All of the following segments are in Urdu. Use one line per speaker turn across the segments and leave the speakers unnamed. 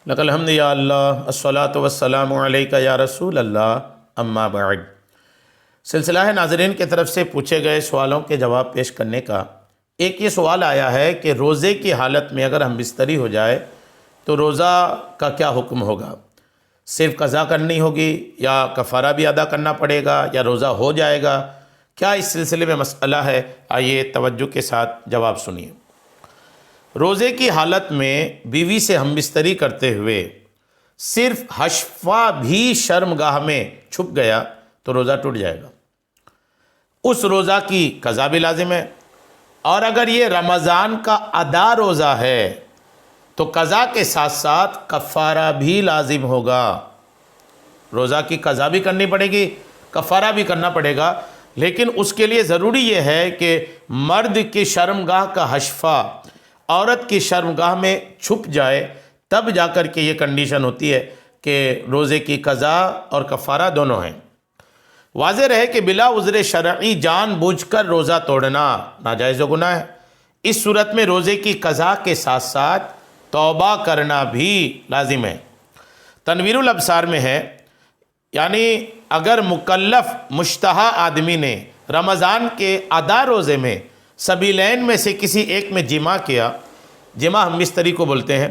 لک الحمد یا اللہ، الصلاۃ والسلام علیک یا رسول اللہ، اما بعد۔ سلسلہ ہے ناظرین کی طرف سے پوچھے گئے سوالوں کے جواب پیش کرنے کا۔ ایک یہ سوال آیا ہے کہ روزے کی حالت میں اگر ہم بستری ہو جائے تو روزہ کا کیا حکم ہوگا؟ صرف قضا کرنی ہوگی یا کفارہ بھی ادا کرنا پڑے گا یا روزہ ہو جائے گا؟ کیا اس سلسلے میں مسئلہ ہے؟ آئیے توجہ کے ساتھ جواب سنیے۔ روزے کی حالت میں بیوی سے ہم بستری کرتے ہوئے صرف حشفہ بھی شرمگاہ میں چھپ گیا تو روزہ ٹوٹ جائے گا۔ اس روزہ کی قضا بھی لازم ہے، اور اگر یہ رمضان کا ادا روزہ ہے تو قضا کے ساتھ ساتھ کفارہ بھی لازم ہوگا۔ روزہ کی قضا بھی کرنی پڑے گی، کفارہ بھی کرنا پڑے گا، لیکن اس کے لیے ضروری یہ ہے کہ مرد کی شرمگاہ کا حشفہ عورت کی شرمگاہ میں چھپ جائے، تب جا کر کے یہ کنڈیشن ہوتی ہے کہ روزے کی قضا اور کفارہ دونوں ہیں۔ واضح رہے کہ بلا عذر شرعی جان بوجھ کر روزہ توڑنا ناجائز و گناہ ہے۔ اس صورت میں روزے کی قضا کے ساتھ ساتھ توبہ کرنا بھی لازم ہے۔ تنویر الابصار میں ہے، یعنی اگر مکلف مشتہا آدمی نے رمضان کے ادا روزے میں سبیلین میں سے کسی ایک میں جماع کیا، جماع ہم بستری کو بولتے ہیں،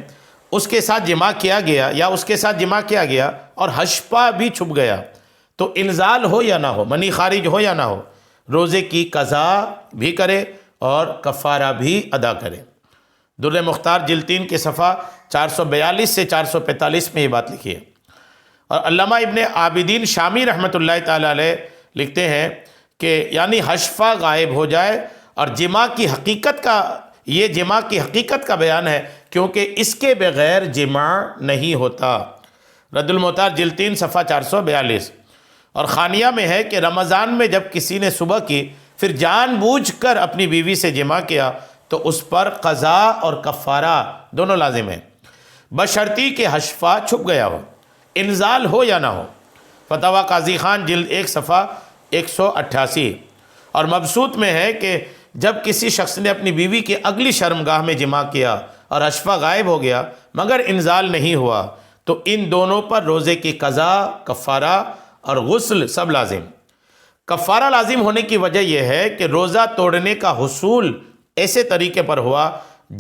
اس کے ساتھ جماع کیا گیا یا اس کے ساتھ جماع کیا گیا اور حشفہ بھی چھپ گیا، تو انزال ہو یا نہ ہو، منی خارج ہو یا نہ ہو، روزے کی قضا بھی کرے اور کفارہ بھی ادا کرے۔ در مختار جلد 3 کے صفحہ 442 سے 445 میں یہ بات لکھی ہے۔ اور علامہ ابن عابدین شامی رحمۃ اللہ تعالی علیہ لکھتے ہیں کہ یعنی حشفہ غائب ہو جائے، اور جماع کی حقیقت کا، یہ جماع کی حقیقت کا بیان ہے کیونکہ اس کے بغیر جماع نہیں ہوتا۔ رد المختار جلد 3 صفحہ 442۔ اور خانیہ میں ہے کہ رمضان میں جب کسی نے صبح کی پھر جان بوجھ کر اپنی بیوی سے جماع کیا تو اس پر قضا اور کفارہ دونوں لازم ہیں، بشرطی کہ حشفہ چھپ گیا ہو، انزال ہو یا نہ ہو۔ فتاوی قاضی خان جلد 1 صفحہ 188۔ اور مبسوط میں ہے کہ جب کسی شخص نے اپنی بیوی کی اگلی شرمگاہ میں جماع کیا اور حشفہ غائب ہو گیا مگر انزال نہیں ہوا تو ان دونوں پر روزے کی قضا، کفارہ اور غسل سب لازم۔ کفارہ لازم ہونے کی وجہ یہ ہے کہ روزہ توڑنے کا حصول ایسے طریقے پر ہوا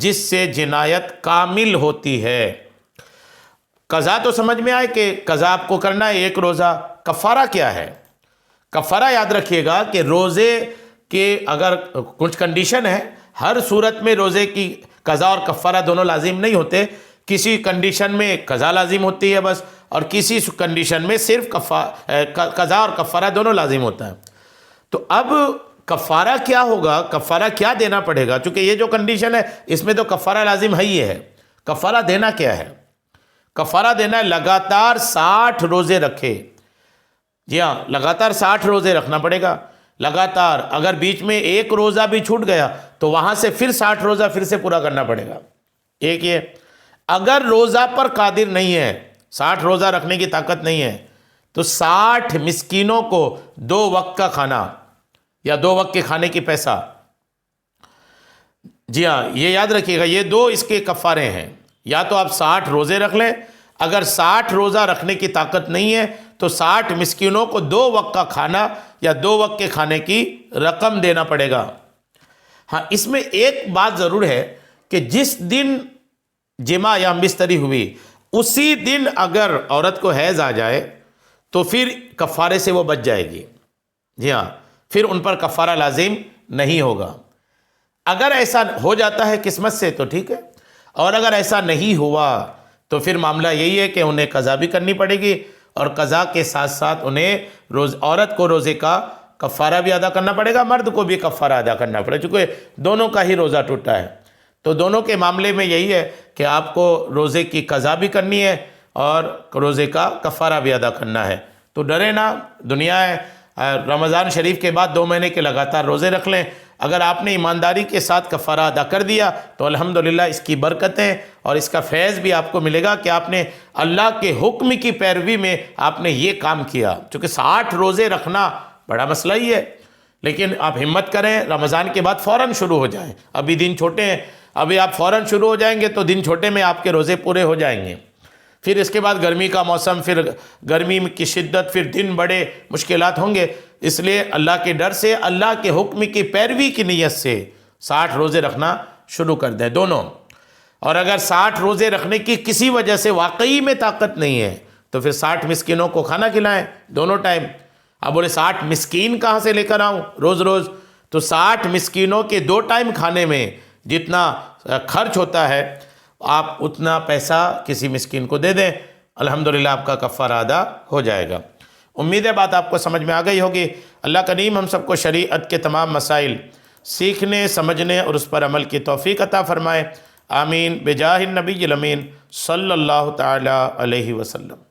جس سے جنایت کامل ہوتی ہے۔ قضا تو سمجھ میں آئے کہ قضا آپ کو کرنا ہے ایک روزہ، کفارہ کیا ہے؟ کفارہ یاد رکھیے گا کہ روزے کہ اگر کچھ کنڈیشن ہے، ہر صورت میں روزے کی قضا اور کفارہ دونوں لازم نہیں ہوتے، کسی کنڈیشن میں قضا لازم ہوتی ہے بس، اور کسی کنڈیشن میں صرف قضا اور کفارہ دونوں لازم ہوتا ہے۔ تو اب کفارہ کیا ہوگا، کفارہ کیا دینا پڑے گا؟ چونکہ یہ جو کنڈیشن ہے اس میں تو کفارہ لازم ہے ہی ہے۔ کفارہ دینا کیا ہے؟ کفارہ دینا ہے لگاتار 60 روزے رکھے۔ جی ہاں، لگاتار 60 روزے رکھنا پڑے گا لگاتار۔ اگر بیچ میں ایک روزہ بھی چھوٹ گیا تو وہاں سے پھر 60 روزہ پھر سے پورا کرنا پڑے گا۔ ایک یہ، اگر روزہ پر قادر نہیں ہے، 60 روزہ رکھنے کی طاقت نہیں ہے، تو 60 مسکینوں کو 2 وقت کا کھانا یا 2 وقت کے کھانے کی پیسہ۔ جی ہاں، یہ یاد رکھیے گا، یہ 2 اس کے کفارے ہیں۔ یا تو آپ 60 روزے رکھ لیں، اگر 60 روزہ رکھنے کی طاقت نہیں ہے تو 60 مسکینوں کو 2 وقت کا کھانا یا 2 وقت کے کھانے کی رقم دینا پڑے گا۔ ہاں، اس میں ایک بات ضرور ہے کہ جس دن جماع یا بستری ہوئی اسی دن اگر عورت کو حیض آ جائے تو پھر کفارے سے وہ بچ جائے گی۔ جی ہاں، پھر ان پر کفارہ لازم نہیں ہوگا۔ اگر ایسا ہو جاتا ہے قسمت سے تو ٹھیک ہے، اور اگر ایسا نہیں ہوا تو پھر معاملہ یہی ہے کہ انہیں قضا بھی کرنی پڑے گی، اور قضا کے ساتھ ساتھ انہیں عورت کو روزے کا کفارہ بھی ادا کرنا پڑے گا، مرد کو بھی کفارہ ادا کرنا پڑے گا، چونکہ دونوں کا ہی روزہ ٹوٹا ہے۔ تو دونوں کے معاملے میں یہی ہے کہ آپ کو روزے کی قضا بھی کرنی ہے اور روزے کا کفارہ بھی ادا کرنا ہے۔ تو ڈرے نہ، دنیا ہے، رمضان شریف کے بعد 2 مہینے کے لگاتار روزے رکھ لیں۔ اگر آپ نے ایمانداری کے ساتھ کفارہ ادا کر دیا تو الحمدللہ اس کی برکتیں اور اس کا فیض بھی آپ کو ملے گا کہ آپ نے اللہ کے حکم کی پیروی میں آپ نے یہ کام کیا۔ چونکہ 60 روزے رکھنا بڑا مسئلہ ہی ہے، لیکن آپ ہمت کریں، رمضان کے بعد فوراً شروع ہو جائیں۔ ابھی دن چھوٹے ہیں، ابھی آپ فوراً شروع ہو جائیں گے تو دن چھوٹے میں آپ کے روزے پورے ہو جائیں گے۔ پھر اس کے بعد گرمی کا موسم، پھر گرمی کی شدت، پھر دن بڑے مشکلات ہوں گے. اس لیے اللہ کے ڈر سے، اللہ کے حکم کی پیروی کی نیت سے 60 روزے رکھنا شروع کر دیں دونوں. اور اگر 60 روزے رکھنے کی کسی وجہ سے واقعی میں طاقت نہیں ہے تو پھر 60 مسکینوں کو کھانا کھلائیں دونوں ٹائم. اب بولے 60 مسکین کہاں سے لے کر آؤں روز روز؟ تو 60 مسکینوں کے 2 ٹائم کھانے میں جتنا خرچ ہوتا ہے آپ اتنا پیسہ کسی مسکین کو دے دیں، الحمدللہ آپ کا کفارہ ادا ہو جائے گا. امید ہے بات آپ کو سمجھ میں آ گئی ہوگی. اللہ کریم ہم سب کو شریعت کے تمام مسائل سیکھنے، سمجھنے اور اس پر عمل کی توفیق عطا فرمائے. آمین بجاہ النبی الامین صلی اللہ تعالی علیہ وسلم.